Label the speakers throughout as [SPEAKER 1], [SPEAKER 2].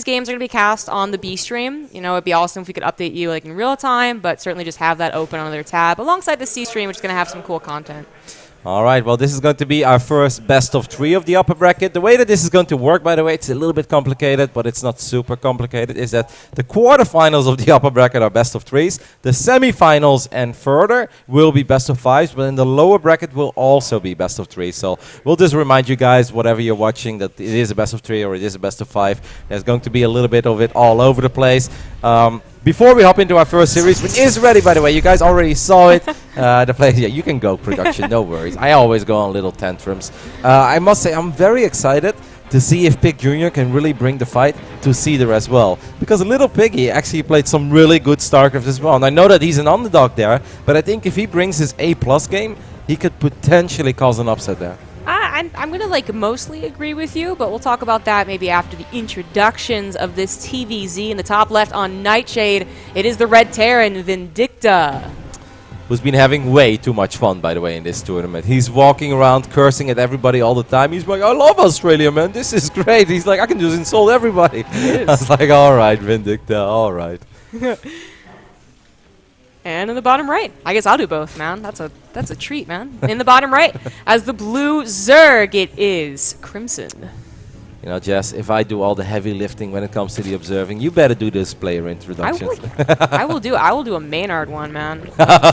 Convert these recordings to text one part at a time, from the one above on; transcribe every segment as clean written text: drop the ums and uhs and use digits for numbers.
[SPEAKER 1] these games are going to be cast on the B stream. You know, it'd be awesome if we could update you like in real time, but certainly just have that open on their tab alongside the C stream, which is going to have some cool content.
[SPEAKER 2] All right, well, this is going to be our first best of 3 of the upper bracket. The way that this is going to work, by the way, it's a little bit complicated, but it's not super complicated, is that the quarterfinals of the upper bracket are best of 3s. The semifinals and further will be best of 5s, but in the lower bracket will also be best of 3. So we'll just remind you guys, whatever you're watching, that it is a best of 3 or it is a best of 5. There's going to be a little bit of it all over the place. Before we hop into our first series, which is ready, by the way, you guys already saw it. The place, yeah, you can go, production, no worries. I always go on little tantrums. I must say, I'm very excited to see if Pig Jr. can really bring the fight to Cedar as well. Because Little Piggy actually played some really good StarCraft as well. And I know that he's an underdog there, but I think if he brings his A+ game, he could potentially cause an upset there.
[SPEAKER 1] I'm going to like mostly agree with you, but we'll talk about that maybe after the introductions of this TVZ. In the top left on Nightshade, it is the Red Terran, Vindicta.
[SPEAKER 2] Who's been having way too much fun, by the way, in this tournament. He's walking around cursing at everybody all the time. He's like, I love Australia, man. This is great. He's like, I can just insult everybody. I was like, all right, Vindicta, all right.
[SPEAKER 1] And in the bottom right, I guess I'll do both, man. That's a treat, man. In the bottom right, as the blue Zerg, it is Crimson.
[SPEAKER 2] You know, Jess, if I do all the heavy lifting when it comes to the observing, you better do this player introduction.
[SPEAKER 1] I will do a Maynard one, man.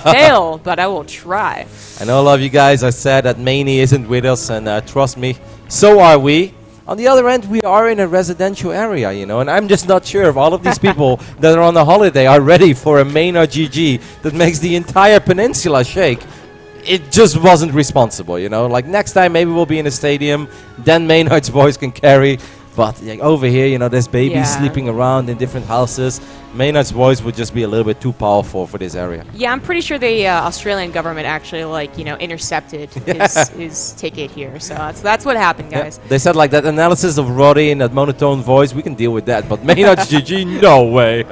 [SPEAKER 1] Fail, but I will try.
[SPEAKER 2] I know a lot of you guys are sad that Maney isn't with us, and trust me, so are we. On the other end, we are in a residential area, you know, and I'm just not sure if all of these people that are on a holiday are ready for a Maynard GG that makes the entire peninsula shake. It just wasn't responsible, you know. Like, next time maybe we'll be in a stadium, then Maynard's voice can carry. But like, over here, you know, there's babies sleeping around in different houses. Maynard's voice would just be a little bit too powerful for this area.
[SPEAKER 1] Yeah, I'm pretty sure the Australian government actually, like, you know, intercepted his ticket here. So that's what happened, guys.
[SPEAKER 2] Yeah. They said, like, that analysis of Roddy and that monotone voice, we can deal with that. But Maynard's GG, no way.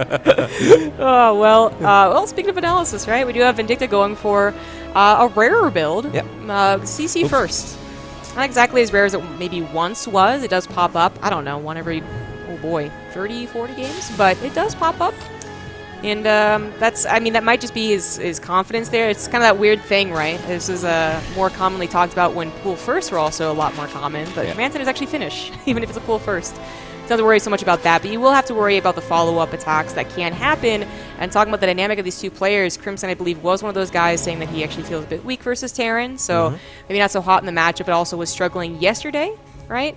[SPEAKER 1] Oh, well, speaking of analysis, right, we do have Vindicta going for a rarer build.
[SPEAKER 2] Yep.
[SPEAKER 1] CC first. Not exactly as rare as it maybe once was. It does pop up, I don't know, one every, oh boy, 30, 40 games, but it does pop up. And that might just be his confidence there. It's kind of that weird thing, right? This is more commonly talked about when pool firsts were also a lot more common, but command centers actually finish, even if it's a pool first. So don't have to worry so much about that, but you will have to worry about the follow-up attacks that can happen. And talking about the dynamic of these two players, Crimson, I believe, was one of those guys saying that he actually feels a bit weak versus Terran, so maybe not so hot in the matchup, but also was struggling yesterday, right?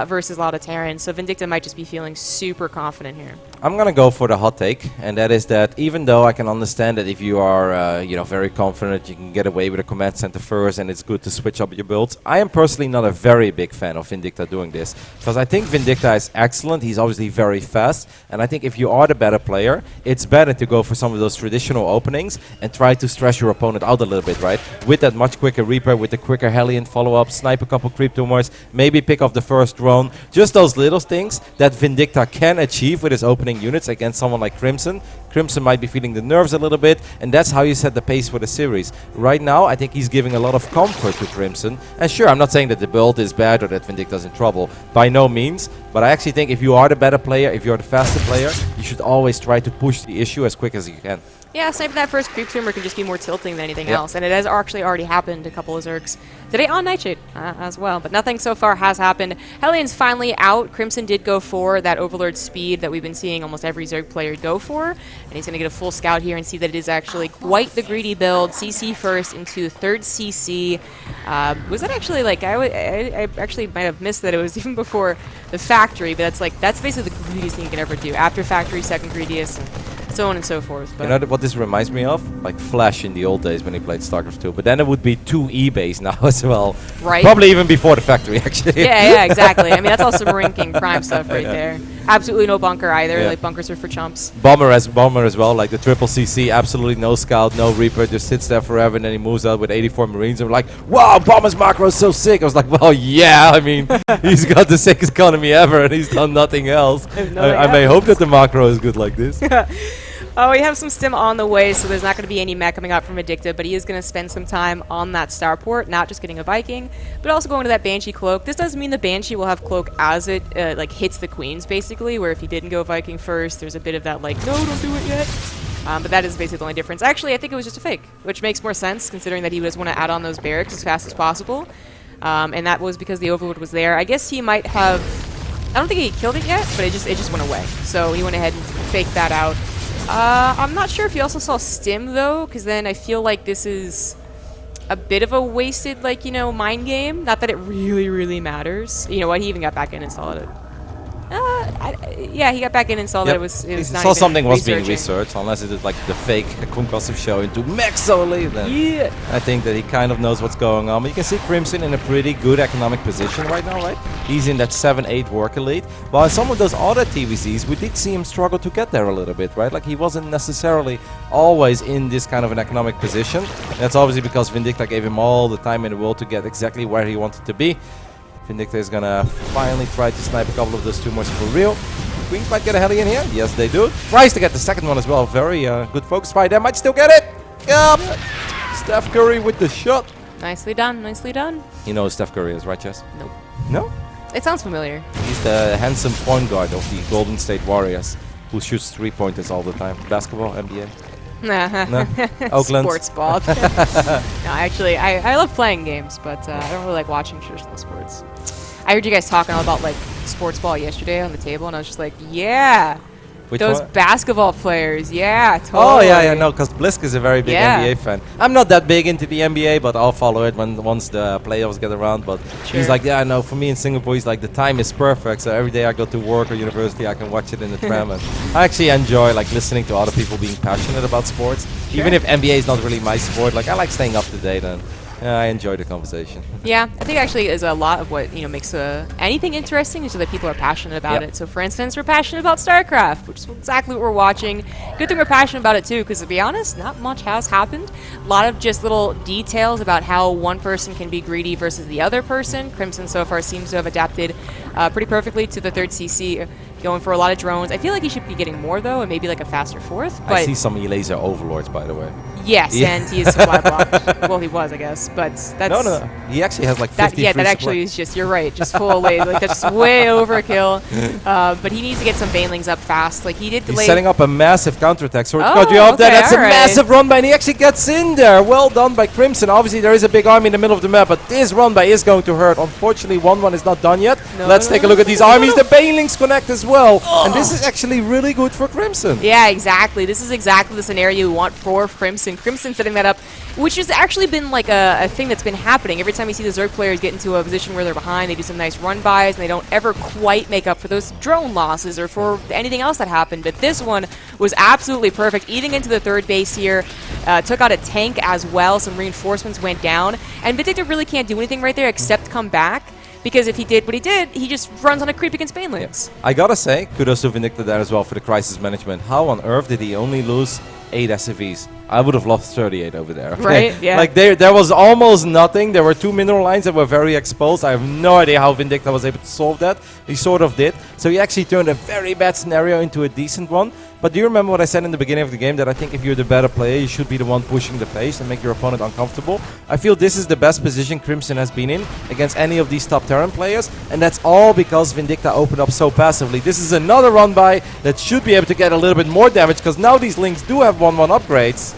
[SPEAKER 1] Versus a lot of Terran. So Vindicta might just be feeling super confident here.
[SPEAKER 2] I'm going to go for the hot take, and that is that even though I can understand that if you are very confident, you can get away with a command center first and it's good to switch up your builds, I am personally not a very big fan of Vindicta doing this, because I think Vindicta is excellent. He's obviously very fast, and I think if you are the better player, it's better to go for some of those traditional openings and try to stress your opponent out a little bit, right? With that much quicker Reaper, with the quicker Hellion follow-up, snipe a couple creep tumors, maybe pick off the first drone. Just those little things that Vindicta can achieve with his opening units against someone like Crimson. Crimson might be feeling the nerves a little bit, and that's how you set the pace for the series. Right now, I think he's giving a lot of comfort to Crimson. And sure, I'm not saying that the build is bad or that Vindicta's in trouble. By no means. But I actually think if you are the better player, if you're the faster player, you should always try to push the issue as quick as you can.
[SPEAKER 1] Yeah, sniping that first creep tumor can just be more tilting than anything else, and it has actually already happened a couple of Zergs today on Nightshade as well, but nothing so far has happened. Hellion's finally out. Crimson did go for that Overlord speed that we've been seeing almost every Zerg player go for, and he's going to get a full scout here and see that it is actually quite the greedy build. CC first into third CC. Was that actually, like, I actually might have missed that it was even before the factory, but that's basically the greediest thing you can ever do. After factory, second greediest, and so on and so forth. But
[SPEAKER 2] you know what this reminds me of? Like Flash in the old days when he played StarCraft 2. But then it would be 2 eBays now as well. Right. Probably even before the factory, actually.
[SPEAKER 1] Yeah, exactly. I mean, that's also Marine King Prime stuff right there. Absolutely no bunker either. Like, bunkers are for chumps.
[SPEAKER 2] Bomber as well. Like the triple CC, absolutely no scout, no Reaper. Just sits there forever, and then he moves out with 84 Marines. And we're like, wow, Bomber's macro is so sick. I was like, well, yeah. I mean, he's got the sickest economy ever, and he's done nothing else. I may hope that the macro is good like this.
[SPEAKER 1] Oh, we have some stim on the way, so there's not going to be any mech coming out from Vindicta, but he is going to spend some time on that starport, not just getting a Viking, but also going to that Banshee cloak. This does mean the Banshee will have cloak as it like hits the queens, basically, where if he didn't go Viking first, there's a bit of that like, no, don't do it yet. But that is basically the only difference. Actually, I think it was just a fake, which makes more sense considering that he just want to add on those barracks as fast as possible. And that was because the Overlord was there. I guess he might have... I don't think he killed it yet, but it just went away. So he went ahead and faked that out. I'm not sure if he also saw stim, though, because then I feel like this is a bit of a wasted, like, you know, mind game. Not that it really, really matters. You know what? He even got back in and saw it. Yeah, he got back in and saw that it was
[SPEAKER 2] he
[SPEAKER 1] not
[SPEAKER 2] saw
[SPEAKER 1] even
[SPEAKER 2] something was being
[SPEAKER 1] researching.
[SPEAKER 2] researched, unless it is like the fake concussive show into mechs only. Then
[SPEAKER 1] Yeah.
[SPEAKER 2] I think that he kind of knows what's going on. But you can see Crimson in a pretty good economic position right now, right? He's in that 7-8 work elite. While in some of those other TVCs, we did see him struggle to get there a little bit, right? Like he wasn't necessarily always in this kind of an economic position. That's obviously because Vindicta gave him all the time in the world to get exactly where he wanted to be. Vindicta is gonna finally try to snipe a couple of those tumors for real. Queens might get a heli in here. Yes, they do. Tries to get the second one as well. Very good focus fight there. Might still get it. Yup. Steph Curry with the shot.
[SPEAKER 1] Nicely done, nicely done.
[SPEAKER 2] You know who Steph Curry is, right, Jess?
[SPEAKER 1] Nope.
[SPEAKER 2] No?
[SPEAKER 1] It sounds familiar.
[SPEAKER 2] He's the handsome point guard of the Golden State Warriors who shoots three-pointers all the time. Basketball, NBA. No? Oakland?
[SPEAKER 1] Sports ball. No, actually, I love playing games, but I don't really like watching traditional sports. I heard you guys talking all about like sports ball yesterday on the table, and I was just like, yeah,
[SPEAKER 2] Which
[SPEAKER 1] those
[SPEAKER 2] one?
[SPEAKER 1] basketball players, yeah, totally.
[SPEAKER 2] Oh, yeah, no, because Blisk is a very big
[SPEAKER 1] Yeah.
[SPEAKER 2] NBA fan. I'm not that big into the NBA, but I'll follow it once the playoffs get around. But he's
[SPEAKER 1] Sure.
[SPEAKER 2] like, yeah, no, for me in Singapore, he's like, the time is perfect. So every day I go to work or university, I can watch it in the tram. And I actually enjoy like listening to other people being passionate about sports. Even if NBA is not really my sport, like I like staying up to date and I enjoy the conversation.
[SPEAKER 1] Yeah, I think actually is a lot of what makes anything interesting is that people are passionate about
[SPEAKER 2] Yep.
[SPEAKER 1] it. So, for instance, we're passionate about StarCraft, which is exactly what we're watching. Good thing we're passionate about it too, because to be honest, not much has happened. A lot of just little details about how one person can be greedy versus the other person. Crimson so far seems to have adapted pretty perfectly to the third CC, going for a lot of drones. I feel like he should be getting more though, and maybe like a faster fourth. But
[SPEAKER 2] I see some laser overlords, by the way.
[SPEAKER 1] yes,
[SPEAKER 2] Yeah.
[SPEAKER 1] and he is supply blocked. Well, he was, I guess, but that's
[SPEAKER 2] No. He actually has like 50
[SPEAKER 1] that, yeah,
[SPEAKER 2] free
[SPEAKER 1] that actually is just, you're right, just full laser. Like, that's way overkill. But he needs to get some banelings up fast. Like, he did delay.
[SPEAKER 2] He's setting up a massive counterattack. So
[SPEAKER 1] Oh,
[SPEAKER 2] got you off there.
[SPEAKER 1] okay,
[SPEAKER 2] That's a
[SPEAKER 1] alright.
[SPEAKER 2] massive run by, and he actually gets in there. Well done by Crimson. Obviously, there is a big army in the middle of the map, but this run by is going to hurt. Unfortunately, 1-1 is not done yet.
[SPEAKER 1] No,
[SPEAKER 2] Let's
[SPEAKER 1] no,
[SPEAKER 2] take a
[SPEAKER 1] no,
[SPEAKER 2] look at
[SPEAKER 1] no,
[SPEAKER 2] these
[SPEAKER 1] no, no,
[SPEAKER 2] armies.
[SPEAKER 1] no.
[SPEAKER 2] The banelings connect as well. And this is actually really good for Crimson.
[SPEAKER 1] Yeah, exactly. This is exactly the scenario we want for Crimson. Crimson setting that up, which has actually been like a thing that's been happening. Every time you see the Zerg players get into a position where they're behind, they do some nice run-bys, and they don't ever quite make up for those drone losses or for anything else that happened. But this one was absolutely perfect. Eating into the third base here, took out a tank as well. Some reinforcements went down. And Vindicta really can't do anything right there except come back. Because if he did what he did, he just runs on a creep against banelings.
[SPEAKER 2] I gotta say, kudos to Vindicta there as well for the crisis management. How on earth did he only lose 8 SCVs? I would have lost 38 over there. Okay?
[SPEAKER 1] Right, yeah.
[SPEAKER 2] Like there was almost nothing. There were 2 mineral lines that were very exposed. I have no idea how Vindicta was able to solve that. He sort of did. So he actually turned a very bad scenario into a decent one. But do you remember what I said in the beginning of the game, that I think if you're the better player, you should be the one pushing the pace and make your opponent uncomfortable? I feel this is the best position Crimson has been in against any of these top Terran players, and that's all because Vindicta opened up so passively. This is another run by that should be able to get a little bit more damage, because now these links do have 1-1 upgrades.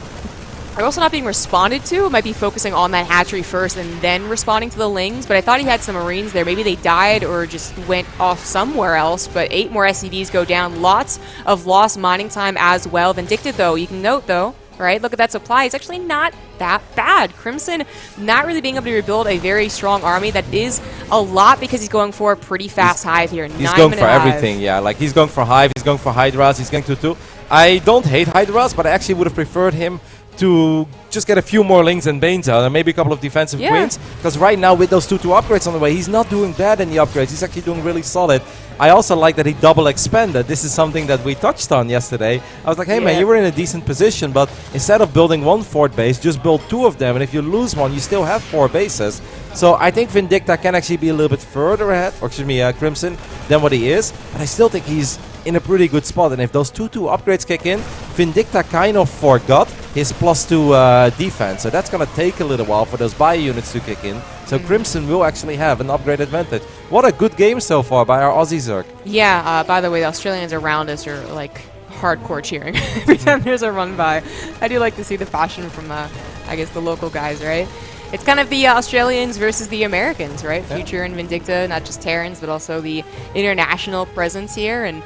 [SPEAKER 1] They're also not being responded to. Might be focusing on that hatchery first and then responding to the lings. But I thought he had some Marines there. Maybe they died or just went off somewhere else. But 8 more SCVs go down. Lots of lost mining time as well. Vindicta, though, you can note, though, right? Look at that supply. It's actually not that bad. Crimson not really being able to rebuild a very strong army. That is a lot because he's going for a pretty fast hive here.
[SPEAKER 2] He's going for everything, yeah. Like he's going for hive, he's going for hydras, he's going to 2. I don't hate hydras, but I actually would have preferred him to just get a few more lings and banes out and maybe a couple of defensive queens. Because right now with those 2 upgrades on the way, he's not doing bad in the upgrades. He's actually doing really solid. I also like that he double expanded. This is something that we touched on yesterday. I was like, hey man, you were in a decent position, but instead of building 1 fort base, just build 2 of them. And if you lose one, you still have 4 bases. So I think Vindicta can actually be a little bit further ahead, or excuse me, Crimson, than what he is. But I still think he's in a pretty good spot. And if those 2 upgrades kick in, Vindicta kind of forgot his +2 defense, so that's going to take a little while for those bio units to kick in. So Crimson will actually have an upgrade advantage. What a good game so far by our Aussie Zerg.
[SPEAKER 1] Yeah, by the way, the Australians around us are like hardcore cheering every time there's a run by. I do like to see the passion from, I guess, the local guys, right? It's kind of the Australians versus the Americans, right? Yeah. Future and Vindicta, not just Terrans, but also the international presence here. And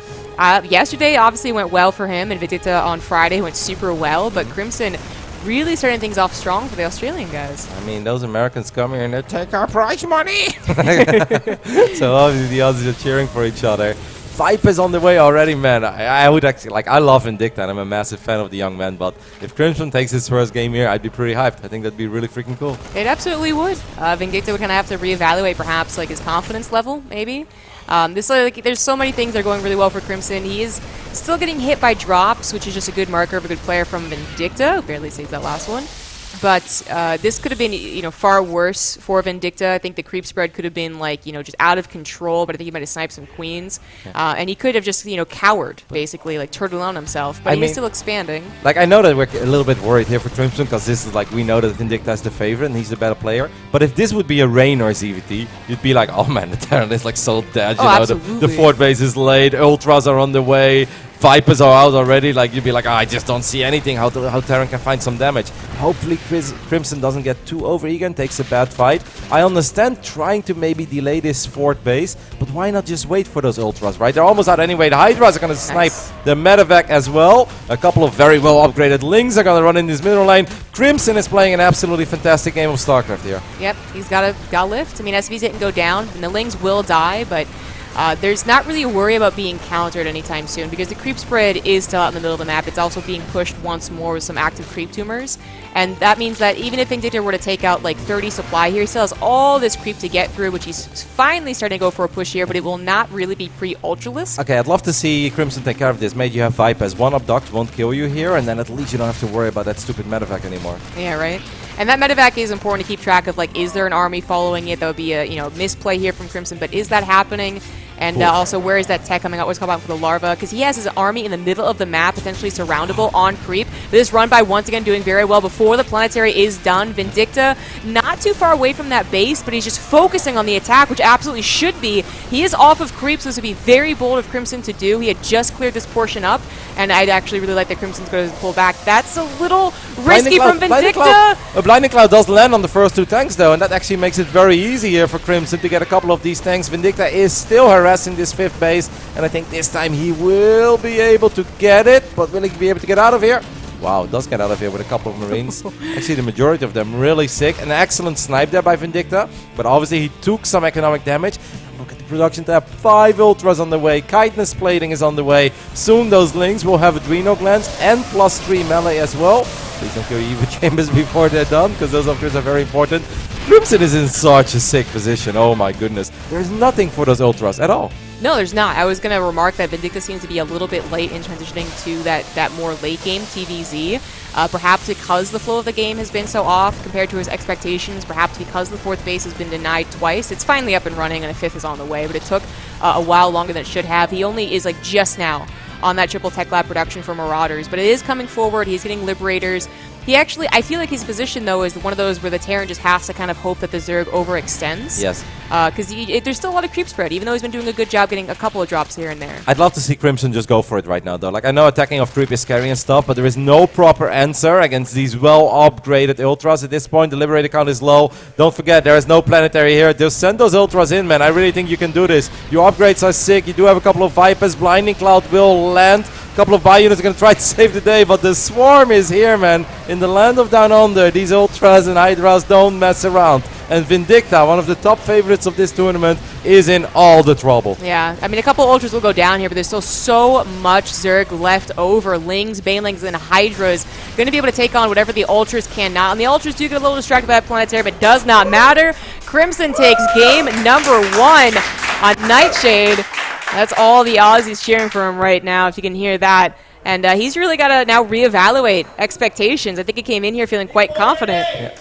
[SPEAKER 1] yesterday obviously went well for him, and Vindicta on Friday went super well, but Crimson really starting things off strong for the Australian guys.
[SPEAKER 2] I mean, those Americans come here and they take our prize money! So obviously the Aussies are cheering for each other. Viper's on the way already, man. I would actually, like, I love Vindicta and I'm a massive fan of the young man, but if Crimson takes his first game here, I'd be pretty hyped. I think that'd be really freaking cool.
[SPEAKER 1] It absolutely would. Vindicta would kind of have to reevaluate perhaps like his confidence level, maybe. There's so many things that are going really well for Crimson. He is still getting hit by drops, which is just a good marker of a good player from Vindicta. Barely saved that last one. But this could have been, far worse for Vindicta. I think the creep spread could have been, just out of control, but I think he might have sniped some queens. Yeah. And he could have just, cowered, basically, like turtled on himself. But he's still expanding.
[SPEAKER 2] Like, I know that we're a little bit worried here for Crimson, because this is, like, we know that Vindicta is the favorite and he's the better player. But if this would be a Rain or ZVT, you'd be like, oh man, the Terran is, like, so dead. The fort base is late, Ultras are on the way. Vipers are out already, like you'd be like, I just don't see anything, how Terran can find some damage. Hopefully Crimson doesn't get too overeager and takes a bad fight. I understand trying to maybe delay this fort base, but why not just wait for those Ultras, right? They're almost out anyway. The Hydras are going to snipe the medevac as well. A couple of very well upgraded Lings are going to run in this middle lane. Crimson is playing an absolutely fantastic game of StarCraft here.
[SPEAKER 1] Yep, he's got to lift. I mean, SVs didn't go down, and the Lings will die, but there's not really a worry about being countered anytime soon because the creep spread is still out in the middle of the map. It's also being pushed once more with some active creep tumors. And that means that even if Vindicta were to take out like 30 supply here, he still has all this creep to get through, which he's finally starting to go for a push here, but it will not really be pre-Ultralisk.
[SPEAKER 2] Okay, I'd love to see Crimson take care of this. Maybe you have Vipers. One abduct won't kill you here, and then at least you don't have to worry about that stupid medevac anymore.
[SPEAKER 1] Yeah, right? And that medevac is important to keep track of, like, is there an army following it? That would be a, misplay here from Crimson, but is that happening? And also, where is that tech coming out? Always come out for the larva, because he has his army in the middle of the map, potentially surroundable on creep. This run by once again doing very well before the planetary is done. Vindicta not too far away from that base, but he's just focusing on the attack, which absolutely should be. He is off of creep, so this would be very bold of Crimson to do. He had just cleared this portion up, and I'd actually really like that Crimson's going to pull back. That's a little risky from Vindicta.
[SPEAKER 2] A Blinding Cloud does land on the first two tanks, though, and that actually makes it very easy here for Crimson to get a couple of these tanks. Vindicta is still harassing this fifth base, and I think this time he will be able to get it, but will he be able to get out of here? Wow, does get out of here with a couple of Marines. Actually, the majority of them really sick. An excellent snipe there by Vindicta, but obviously he took some economic damage. And look at the production tab. 5 Ultras on the way. Chitinous plating is on the way. Soon those Lings will have Adrenal glands and +3 melee as well. Please don't kill Evo Chambers before they're done, because those upgrades are very important. Crimson is in such a sick position. Oh my goodness. There's nothing for those Ultras at all.
[SPEAKER 1] No, there's not. I was going to remark that Vindicta seems to be a little bit late in transitioning to that more late game TVZ. Perhaps because the flow of the game has been so off compared to his expectations. Perhaps because the fourth base has been denied twice. It's finally up and running and a fifth is on the way, but it took a while longer than it should have. He only is like just now on that triple tech lab production for Marauders, but it is coming forward. He's getting Liberators. He actually, I feel like his position, though, is one of those where the Terran just has to kind of hope that the Zerg overextends.
[SPEAKER 2] Yes.
[SPEAKER 1] Because there's still a lot of creep spread, even though he's been doing a good job getting a couple of drops here and there.
[SPEAKER 2] I'd love to see Crimson just go for it right now, though. Like, I know attacking off creep is scary and stuff, but there is no proper answer against these well-upgraded Ultras at this point. The Liberator count is low. Don't forget, there is no planetary here. Just send those Ultras in, man. I really think you can do this. Your upgrades are sick. You do have a couple of Vipers. Blinding Cloud will land. A couple of bio units are going to try to save the day, but the Swarm is here, man. In the land of Down Under, these Ultras and Hydras don't mess around. And Vindicta, one of the top favorites of this tournament, is in all the trouble.
[SPEAKER 1] Yeah, I mean, a couple Ultras will go down here, but there's still so much Zerg left over. Lings, Banelings, and Hydras going to be able to take on whatever the Ultras cannot. And the Ultras do get a little distracted by that Planetary, but does not matter. Crimson takes game number 1 on Nightshade. That's all the Aussies cheering for him right now, if you can hear that. And he's really got to now reevaluate expectations. I think he came in here feeling quite confident. Yeah.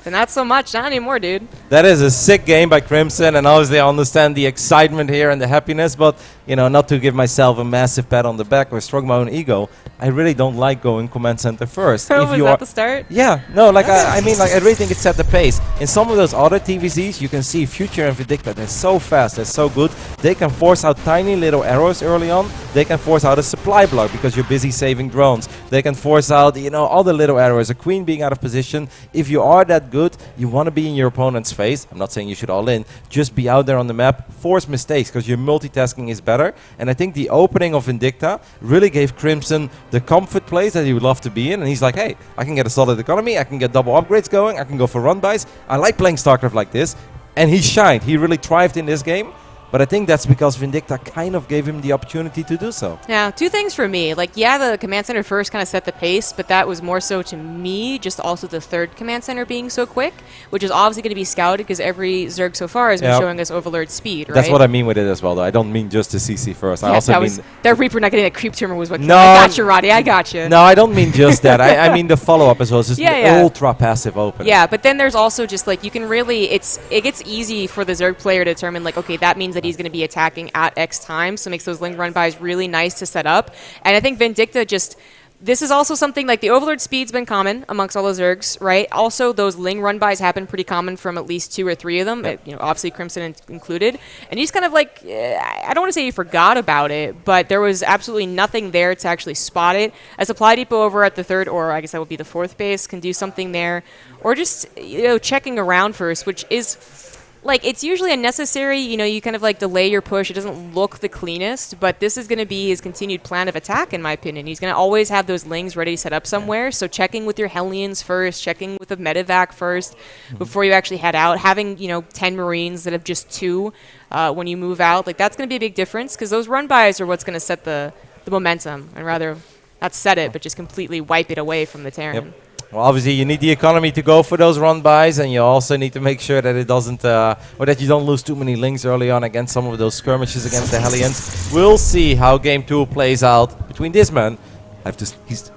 [SPEAKER 1] And not so much, not anymore, dude.
[SPEAKER 2] That is a sick game by Crimson, and obviously I understand the excitement here and the happiness, but you know, not to give myself a massive pat on the back or stroke my own ego, I really don't like going command center first.
[SPEAKER 1] Was that the start?
[SPEAKER 2] Yeah, no, like I mean, like I really think it set the pace. In some of those other TVZs, you can see Future and Vindicta, they're so fast, they're so good. They can force out tiny little arrows early on. They can force out a supply block because you're busy saving drones. They can force out, you know, all the little arrows, a queen being out of position. If you are that good, you want to be in your opponent's face. I'm not saying you should all in, just be out there on the map, force mistakes because your multitasking is better. And I think the opening of Vindicta really gave Crimson the comfort place that he would love to be in, and he's like, hey, I can get a solid economy, I can get double upgrades going, I can go for run buys. I like playing StarCraft like this, and he shined. He really thrived in this game. But I think that's because Vindicta kind of gave him the opportunity to do so.
[SPEAKER 1] Yeah, two things for me. Like, yeah, the command center first kind of set the pace, but that was more so to me, just also the third command center being so quick, which is obviously going to be scouted because every Zerg so far has been showing us overlord speed, right?
[SPEAKER 2] That's what I mean with it as well, though. I don't mean just the CC first.
[SPEAKER 1] Yeah,
[SPEAKER 2] I also mean...
[SPEAKER 1] that Reaper not getting that creep tumor was what...
[SPEAKER 2] No,
[SPEAKER 1] I got you, Roddy. I got you.
[SPEAKER 2] No, I don't mean just that. I mean the follow-up as well. It's just the ultra passive opening.
[SPEAKER 1] Yeah, but then there's also just, like, you can really... It gets easy for the Zerg player to determine, like, okay, that means that he's going to be attacking at X time, so it makes those link run bys really nice to set up. And I think Vindicta just... This is also something like the Overlord speed's been common amongst all the Zergs, right? Also, those Ling run bys happen pretty common from at least 2 or 3 of them, you know, obviously Crimson included. And he's kind of like, I don't want to say he forgot about it, but there was absolutely nothing there to actually spot it. A supply depot over at the 3rd, or I guess that would be the 4th base, can do something there. Or just, you know, checking around first, which is... Like, it's usually unnecessary, you know, you kind of, like, delay your push. It doesn't look the cleanest, but this is going to be his continued plan of attack, in my opinion. He's going to always have those Lings ready to set up somewhere, so checking with your Hellions first, checking with the medevac first before you actually head out. Having, you know, 10 Marines that have just 2 when you move out, like, that's going to be a big difference, because those run-bys are what's going to set the momentum, and rather not set it, but just completely wipe it away from the Terran.
[SPEAKER 2] Yep. Well, obviously, you need the economy to go for those run-bys, and you also need to make sure that it doesn't, or that you don't lose too many links early on against some of those skirmishes against the Hellions. We'll see how Game 2 plays out between this man. I have to... He's...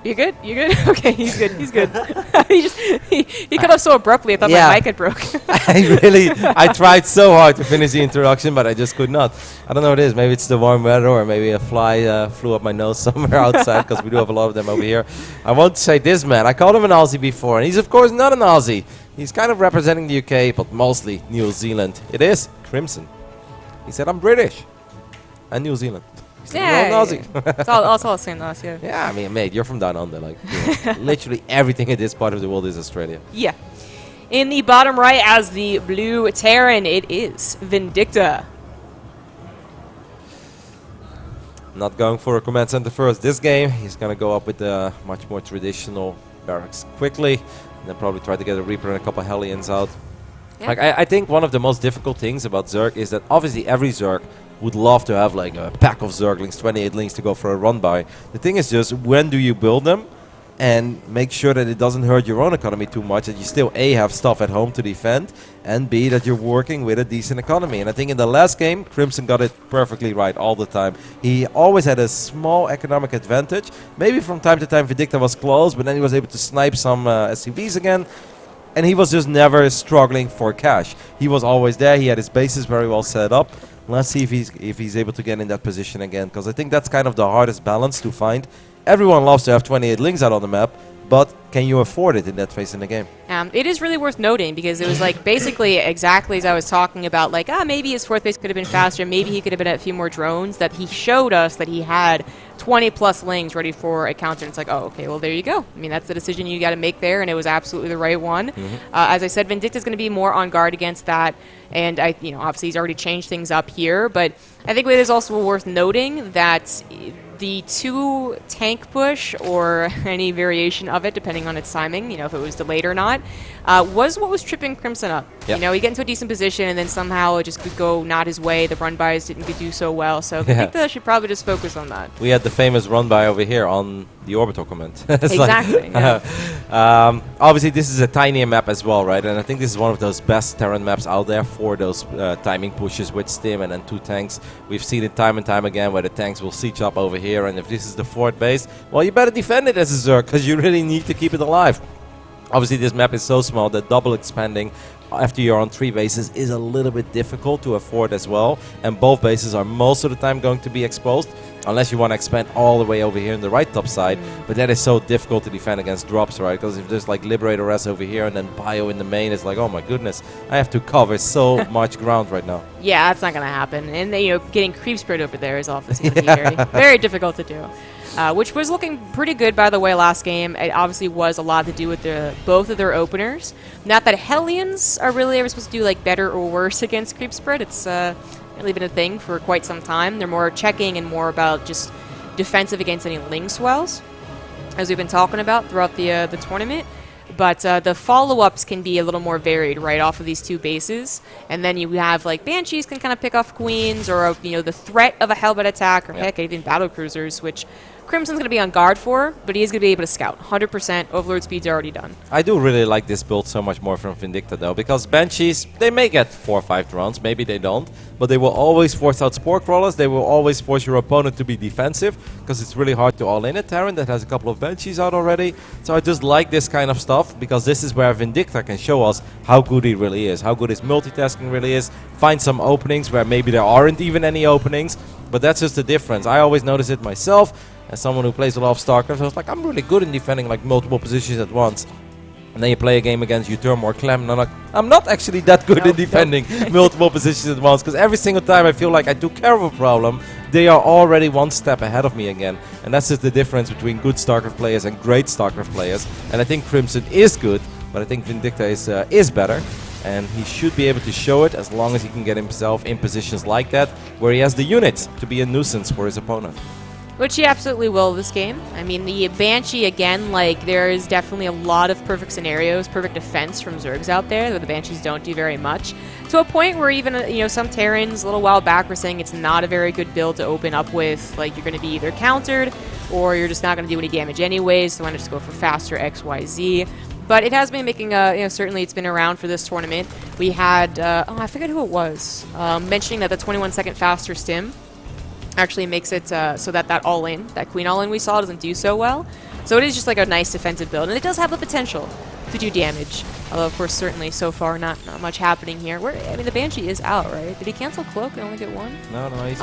[SPEAKER 1] You good? You good? Okay, he's good. He's good. he cut off so abruptly. I thought my mic had broke.
[SPEAKER 2] I tried so hard to finish the introduction, but I just could not. I don't know what it is. Maybe it's the warm weather, or maybe a fly flew up my nose somewhere outside, because we do have a lot of them over here. I won't say this man. I called him an Aussie before, and he's of course not an Aussie. He's kind of representing the UK, but mostly New Zealand. It is Crimson. He said, I'm British and New Zealand.
[SPEAKER 1] Yeah, it's all the same to us, yeah.
[SPEAKER 2] Yeah, I mean, mate, you're from down under. Like, you know, literally everything in this part of the world is Australia.
[SPEAKER 1] Yeah. In the bottom right, as the blue Terran, it is Vindicta.
[SPEAKER 2] Not going for a command center first this game. He's going to go up with the much more traditional barracks quickly, and then probably try to get a Reaper and a couple Hellions out. Yeah. Like, I think one of the most difficult things about Zerg is that obviously every Zerg would love to have like a pack of Zerglings, 28 links to go for a run by. The thing is just, when do you build them and make sure that it doesn't hurt your own economy too much, that you still A, have stuff at home to defend, and B, that you're working with a decent economy. And I think in the last game, Crimson got it perfectly right all the time. He always had a small economic advantage. Maybe from time to time Vindicta was close, but then he was able to snipe some SCVs again. And he was just never struggling for cash. He was always there. He had his bases very well set up. Let's see if he's able to get in that position again, because I think that's kind of the hardest balance to find. Everyone loves to have 28 links out on the map, but can you afford it in that phase in the game?
[SPEAKER 1] It is really worth noting, because it was like basically exactly as I was talking about, like, maybe his 4th base could have been faster, maybe he could have been at a few more drones, that he showed us that he had 20 plus lings ready for a counter. And it's like, oh, okay, well, there you go. I mean, that's the decision you got to make there, and it was absolutely the right one. As I said, Vindicta's going to be more on guard against that, and obviously he's already changed things up here, but I think it is also worth noting that the 2 tank push, or any variation of it, depending on its timing, if it was delayed or not, was what was tripping Crimson up. Yep. He get into a decent position, and then somehow it just could go not his way. The run bys didn't do so well, so I think that I should probably just focus on that.
[SPEAKER 2] We had the famous run by over here on the orbital comment.
[SPEAKER 1] Exactly.
[SPEAKER 2] Obviously, this is a tinier map as well, right? And I think this is one of those best Terran maps out there for those timing pushes with Stim and then 2 tanks. We've seen it time and time again where the tanks will siege up over here, and if this is the 4th base, well, you better defend it as a Zerg, because you really need to keep it alive. Obviously, this map is so small that double expanding after you're on 3 bases is a little bit difficult to afford as well. And both bases are most of the time going to be exposed, unless you want to expand all the way over here in the right top side. But that is so difficult to defend against drops, right? Because if there's like Liberator S over here and then Bio in the main, it's like, oh my goodness, I have to cover so much ground right now.
[SPEAKER 1] Yeah, that's not going to happen. And getting creep spread over there is obviously going to be very, very difficult to do. Which was looking pretty good, by the way, last game. It obviously was a lot to do with both of their openers. Not that Hellions are really ever supposed to do like better or worse against creep spread. It's really been a thing for quite some time. They're more checking and more about just defensive against any Ling swells, as we've been talking about throughout the tournament. But the follow-ups can be a little more varied right off of these 2 bases. And then you have, like, Banshees can kind of pick off Queens or, the threat of a Hellbent attack or, heck, even Battle Cruisers, which Crimson's going to be on guard for, but he is going to be able to scout. 100% Overlord speed's already done.
[SPEAKER 2] I do really like this build so much more from Vindicta, though, because Banshees, they may get 4 or 5 drones, maybe they don't, but they will always force out Spore Crawlers, they will always force your opponent to be defensive, because it's really hard to all-in a Terran that has a couple of Banshees out already. So I just like this kind of stuff, because this is where Vindicta can show us how good he really is, how good his multitasking really is, find some openings where maybe there aren't even any openings, but that's just the difference. I always notice it myself. As someone who plays a lot of StarCraft, I was like, I'm really good in defending like multiple positions at once. And then you play a game against Uturm or Clem, and I'm like, I'm not actually that good in defending multiple positions at once, because every single time I feel like I took care of a problem, they are already 1 step ahead of me again. And that's just the difference between good StarCraft players and great StarCraft players. And I think Crimson is good, but I think Vindicta is better. And he should be able to show it as long as he can get himself in positions like that, where he has the units to be a nuisance for his opponent.
[SPEAKER 1] Which he absolutely will this game. I mean, the Banshee, again, like, there is definitely a lot of perfect scenarios, perfect defense from Zergs out there, though the Banshees don't do very much. To a point where even, some Terrans a little while back were saying it's not a very good build to open up with. Like, you're going to be either countered, or you're just not going to do any damage anyways, so why not just go for faster XYZ. But it has been making certainly it's been around for this tournament. We had, I forget who it was, mentioning that the 21-second faster stim actually makes it so that all-in, that Queen all-in we saw doesn't do so well. So it is just like a nice defensive build, and it does have the potential to do damage. Although, of course, certainly so far not much happening here. I mean, the Banshee is out, right? Did he cancel Cloak and only get 1?
[SPEAKER 2] No, he's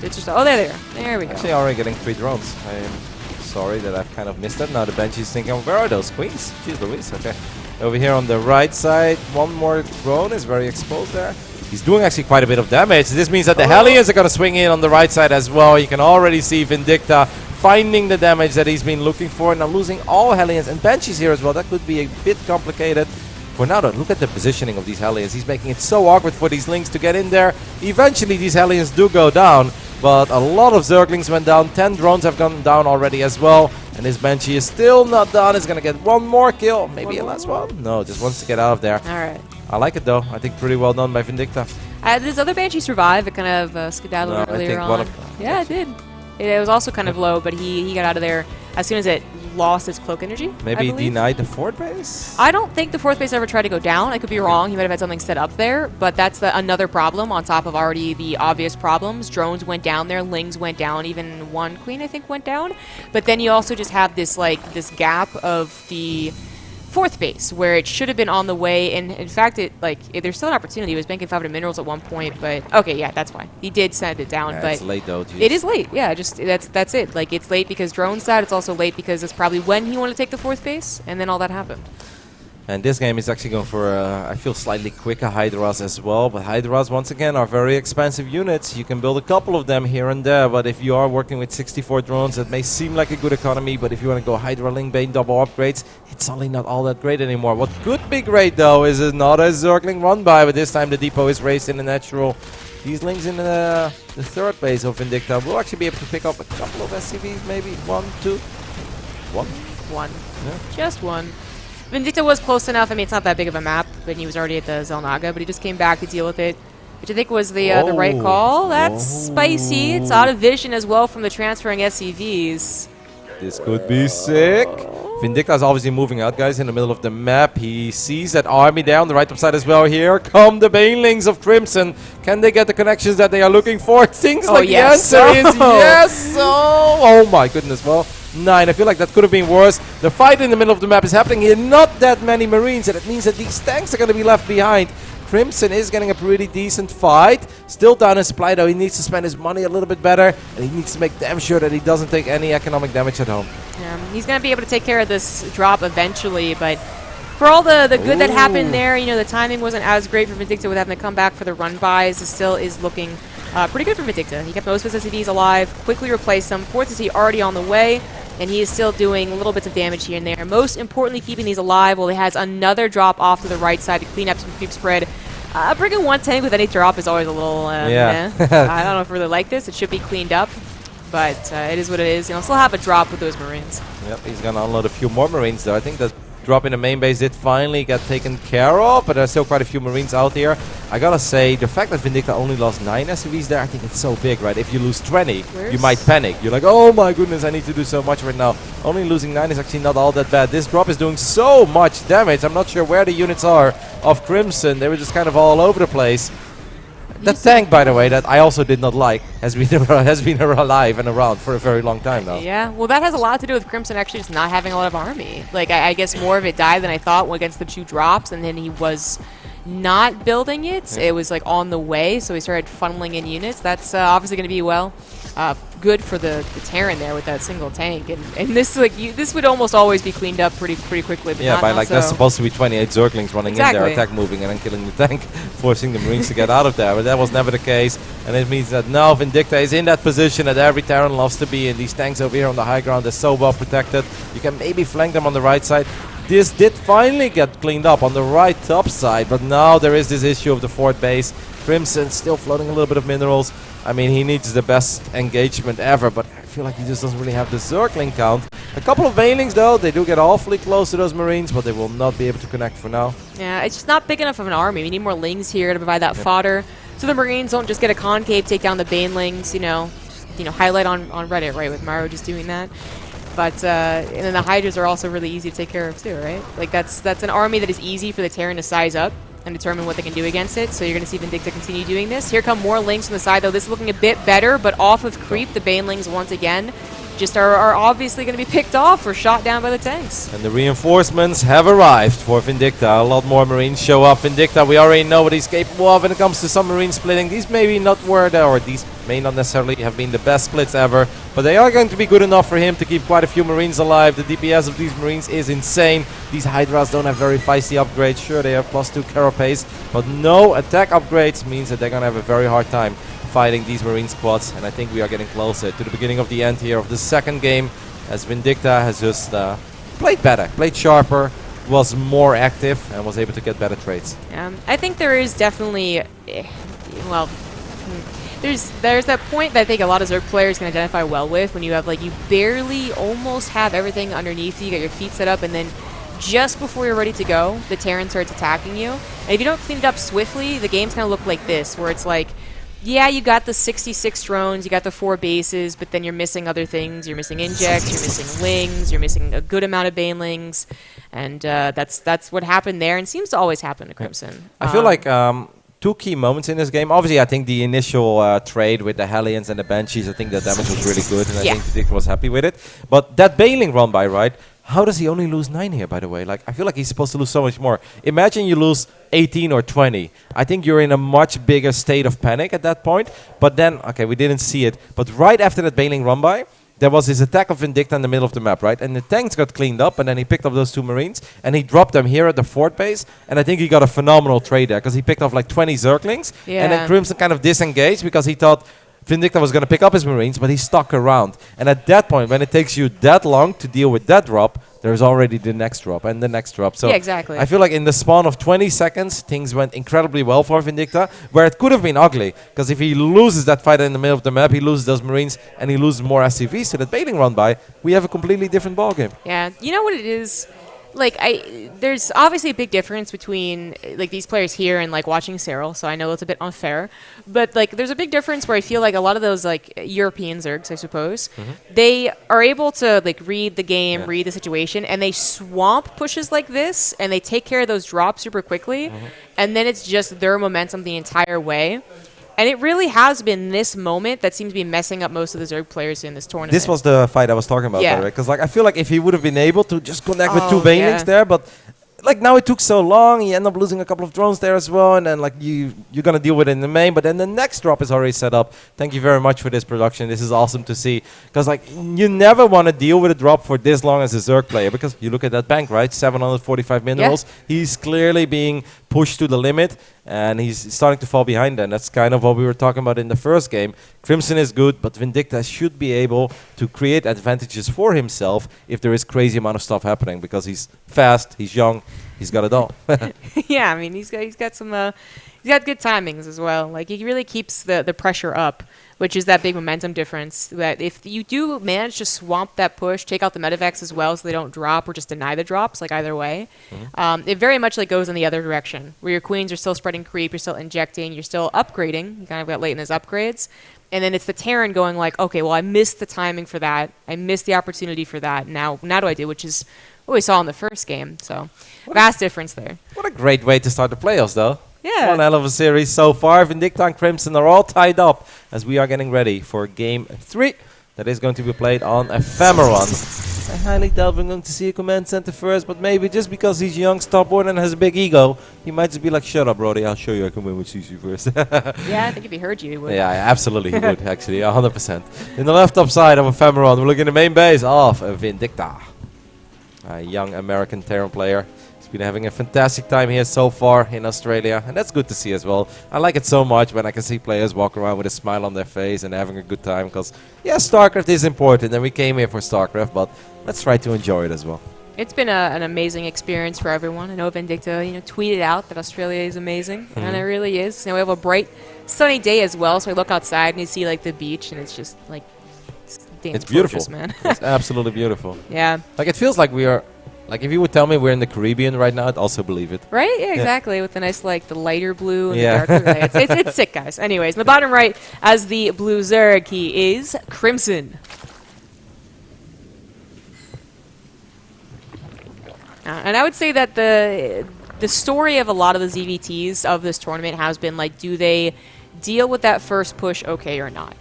[SPEAKER 1] it's just, oh, there we go.
[SPEAKER 2] Actually, already getting 3 drones. I am sorry that I've kind of missed that. Now the Banshee's thinking, where are those Queens? Jeez Louise, okay. Over here on the right side, 1 more drone is very exposed there. He's doing actually quite a bit of damage. This means that the Hellions are going to swing in on the right side as well. You can already see Vindicta finding the damage that he's been looking for. Now losing all Hellions and Banshees here as well. That could be a bit complicated. For now though, look at the positioning of these Hellions. He's making it so awkward for these Lings to get in there. Eventually these Hellions do go down, but a lot of Zerglings went down. 10 drones have gone down already as well. And his Banshee is still not done. He's going to get 1 more kill. Maybe a last one? No, just wants to get out of there.
[SPEAKER 1] Alright.
[SPEAKER 2] I like it though. I think pretty well done by Vindicta.
[SPEAKER 1] This other Banshee survived. It kind of skedaddled earlier on. Yeah, it did. It was also kind of low, but he got out of there as soon as it lost its cloak energy.
[SPEAKER 2] Maybe he denied the 4th base?
[SPEAKER 1] I don't think the 4th base ever tried to go down. I could be wrong. He might have had something set up there, but that's another problem on top of already the obvious problems. Drones went down there. Lings went down. Even 1 Queen, I think, went down. But then you also just have this, this gap of the 4th base, where it should have been on the way, and in fact, there's still an opportunity. He was banking 500 minerals at one point, but okay, yeah, that's why he did send it down.
[SPEAKER 2] Yeah,
[SPEAKER 1] but
[SPEAKER 2] it's late though. Geez.
[SPEAKER 1] It is late. Yeah, just that's it. Like, it's late because drones died. It's also late because it's probably when he wanted to take the 4th base, and then all that happened.
[SPEAKER 2] And this game is actually going for, I feel, slightly quicker Hydras as well. But Hydras, once again, are very expensive units. You can build a couple of them here and there. But if you are working with 64 drones, it may seem like a good economy. But if you want to go Hydra, Ling, Bane, double upgrades, it's suddenly not all that great anymore. What could be great, though, is not a Zergling run-by. But this time the depot is raised in the natural. These Lings in the 3rd base of Vindicta will actually be able to pick up a couple of SCVs, maybe 1, 2, 1.
[SPEAKER 1] 1.
[SPEAKER 2] Yeah.
[SPEAKER 1] Just 1. Vindicta was close enough. I mean, it's not that big of a map, but he was already at the Zelnaga, but he just came back to deal with it, which I think was the right call. That's spicy. It's out of vision as well from the transferring SCVs.
[SPEAKER 2] This could be sick. Vindicta is obviously moving out, guys, in the middle of the map. He sees that army there on the right top side as well. Here come the Banelings of Crimson. Can they get the connections that they are looking for? Things like
[SPEAKER 1] yes.
[SPEAKER 2] the answer is yes. Oh my goodness. Well, 9. I feel like that could have been worse. The fight in the middle of the map is happening here. Not that many Marines, and it means that these tanks are going to be left behind. Crimson is getting a pretty decent fight. Still down in supply though. He needs to spend his money a little bit better. And he needs to make damn sure that he doesn't take any economic damage at home.
[SPEAKER 1] He's going to be able to take care of this drop eventually, but for all the good that happened there, you know, the timing wasn't as great for Vindicta with having to come back for the run buys. It still is looking pretty good for Vindicta. He kept most of his SCVs alive, quickly replaced them. Fourth SCV already on the way, and he is still doing little bits of damage here and there. Most importantly, keeping these alive while he has another drop off to the right side to clean up some creep spread. Bringing one tank with any drop is always a little, I don't know if I really like this. It should be cleaned up, but it is what it is. You'll still have a drop with those Marines.
[SPEAKER 2] Yep, he's going to unload a few more Marines, though. I think that drop in the main base did finally get taken care of, but there's still quite a few Marines out here. I gotta say, the fact that Vindicta only lost 9 SCVs there, I think it's so big, right? If you lose 20, you might panic. You're like, oh my goodness, I need to do so much right now. Only losing 9 is actually not all that bad. This drop is doing so much damage. I'm not sure where the units are of Crimson. They were just kind of all over the place. That tank, by the way, that I also did not like, has been alive and around for a very long time now.
[SPEAKER 1] Yeah, well, that has a lot to do with Crimson actually just not having a lot of army. Like, I guess more of it died than I thought against the 2 drops, and then he was not building it. It was, like, on the way, so he started funneling in units. That's obviously going to be, well, good for the Terran there with that single tank. And this, like, this would almost always be cleaned up pretty quickly. But
[SPEAKER 2] yeah, by like, there's supposed to be 28 Zerglings running in there, attack moving, and then killing the tank, forcing the Marines to get out of there. But that was never the case, and it means that now Vindicta is in that position that every Terran loves to be in. These tanks over here on the high ground, they're so well protected. You can maybe flank them on the right side. This did finally get cleaned up on the right top side, but now there is this issue of the fort base. Crimson still floating a little bit of minerals. I mean, he needs the best engagement ever, but I feel like he just doesn't really have the Zergling count. A couple of Veilings, though, they do get awfully close to those Marines, but they will not be able to connect for now.
[SPEAKER 1] Yeah, it's just not big enough of an army. We need more Lings here to provide that fodder, so the Marines don't just get a concave, take down the Banelings, you know, highlight on Reddit, right, with Mario just doing that. But and then the Hydras are also really easy to take care of too, right? Like that's an army that is easy for the Terran to size up and determine what they can do against it. So you're going to see Vindicta continue doing this. Here come more Lings from the side, though. This is looking a bit better, but off with creep. The Banelings once again just are obviously going to be picked off or shot down by the tanks.
[SPEAKER 2] And the reinforcements have arrived for Vindicta. A lot more Marines show up. Vindicta, we already know what he's capable of when it comes to some Marine splitting. These maybe not were there, or these may not necessarily have been the best splits ever, but they are going to be good enough for him to keep quite a few Marines alive. The DPS of these Marines is insane. These Hydras don't have very feisty upgrades. Sure, they have +2 carapace, but no attack upgrades means that they're going to have a very hard time fighting these Marine squads, and I think we are getting closer to the beginning of the end here of the second game, as Vindicta has just played better, played sharper, was more active, and was able to get better trades.
[SPEAKER 1] I think there is definitely, well, there's that point that I think a lot of Zerg players can identify well with, when you have, like, you barely almost have everything underneath you, you got your feet set up, and then just before you're ready to go, the Terran starts attacking you. And if you don't clean it up swiftly, the game's gonna look like this, where it's like, yeah, you got the 66 drones, you got the 4 bases, but then you're missing other things. You're missing injects, you're missing Lings, you're missing a good amount of Banelings, and that's what happened there, and seems to always happen to Crimson.
[SPEAKER 2] I feel like 2 key moments in this game. Obviously, I think the initial trade with the Hellions and the Banshees, I think the damage was really good, and I think Vindicta was happy with it. But that Baneling run by, right? How does he only lose 9 here, by the way? Like, I feel like he's supposed to lose so much more. Imagine you lose 18 or 20. I think you're in a much bigger state of panic at that point. But then, okay, we didn't see it. But right after that Baneling run by, there was this attack of Vindicta in the middle of the map, right? And the tanks got cleaned up, and then he picked up those 2 Marines, and he dropped them here at the fort base. And I think he got a phenomenal trade there, because he picked off like 20 Zerglings. Yeah. And then Crimson kind of disengaged, because he thought Vindicta was going to pick up his Marines, but he stuck around. And at that point, when it takes you that long to deal with that drop, there's already the next drop and the next drop. So
[SPEAKER 1] yeah, exactly.
[SPEAKER 2] I feel like in the span of 20 seconds, things went incredibly well for Vindicta, where it could have been ugly. Because if he loses that fight in the middle of the map, he loses those Marines, and he loses more SCVs to that baiting run by, we have a completely different ballgame.
[SPEAKER 1] Yeah, you know what it is? Like, there's obviously a big difference between, like, these players here and, like, watching Cyril, so I know it's a bit unfair. But, like, there's a big difference where I feel like a lot of those, like, European Zergs, I suppose, they are able to, like, read the game, read the situation, and they swamp pushes like this, and they take care of those drops super quickly, and then it's just their momentum the entire way. And it really has been this moment that seems to be messing up most of the Zerg players in this tournament.
[SPEAKER 2] This was the fight I was talking about,
[SPEAKER 1] Yeah.
[SPEAKER 2] right? Because like I feel like if he would have been able to just connect with two
[SPEAKER 1] Oh,
[SPEAKER 2] Banelings
[SPEAKER 1] yeah.
[SPEAKER 2] there, but like now it took so long, he ended up losing a couple of drones there as well, and then like you're gonna deal with it in the main, but then the next drop is already set up. Thank you very much for this production. This is awesome to see, because like you never want to deal with a drop for this long as a Zerg player, because you look at that bank, right? 745 minerals. He's clearly being pushed to the limit, and he's starting to fall behind. And that's kind of what we were talking about in the first game. Crimson is good, but Vindicta should be able to create advantages for himself if there is crazy amount of stuff happening, because he's fast, he's young, he's got it all.
[SPEAKER 1] Yeah, I mean, he's got some he's got good timings as well. Like he really keeps the pressure up, which is that big momentum difference. That if you do manage to swamp that push, take out the medevacs as well, so they don't drop or just deny the drops, like either way, it very much like goes in the other direction, where your queens are still spreading creep, you're still injecting, you're still upgrading. You kind of got late in those upgrades. And then it's the Terran going like, okay, well, I missed the timing for that. I missed the opportunity for that. Now do I do? Which is what we saw in the first game. So vast difference there.
[SPEAKER 2] What a great way to start the playoffs, though.
[SPEAKER 1] Yeah.
[SPEAKER 2] One hell of a series so far. Vindicta and Crimson are all tied up as we are getting ready for Game 3. That is going to be played on Ephemeron. I highly doubt we're going to see a command center first, but maybe just because he's young, stubborn, and has a big ego, he might just be like, shut up, Brody, I'll show you I can win with CC first.
[SPEAKER 1] Yeah, I think if he heard you, he would.
[SPEAKER 2] Yeah, absolutely he would, actually, 100%. In the left top side of Ephemeron, we're looking at the main base of Vindicta. A young American Terran player. He's been having a fantastic time here so far in Australia, and that's good to see as well. I like it so much when I can see players walk around with a smile on their face and having a good time, because, yeah, StarCraft is important, and we came here for StarCraft, but let's try to enjoy it as well.
[SPEAKER 1] It's been an amazing experience for everyone. I know Vindicta, tweeted out that Australia is amazing, and it really is. We have a bright, sunny day as well, so I look outside and you see like the beach, and it's just like
[SPEAKER 2] It's beautiful,
[SPEAKER 1] gorgeous, man.
[SPEAKER 2] It's absolutely beautiful.
[SPEAKER 1] Yeah.
[SPEAKER 2] Like it feels like we are, like if you would tell me we're in the Caribbean right now, I'd also believe it.
[SPEAKER 1] Right? Yeah, exactly. With the nice, like, the lighter blue and
[SPEAKER 2] Yeah.
[SPEAKER 1] the darker gray. It's sick, guys. Anyways, in the bottom right, as the blue Zerg, he is Crimson. And I would say that the story of a lot of the ZVTs of this tournament has been, like, do they deal with that first push okay or not?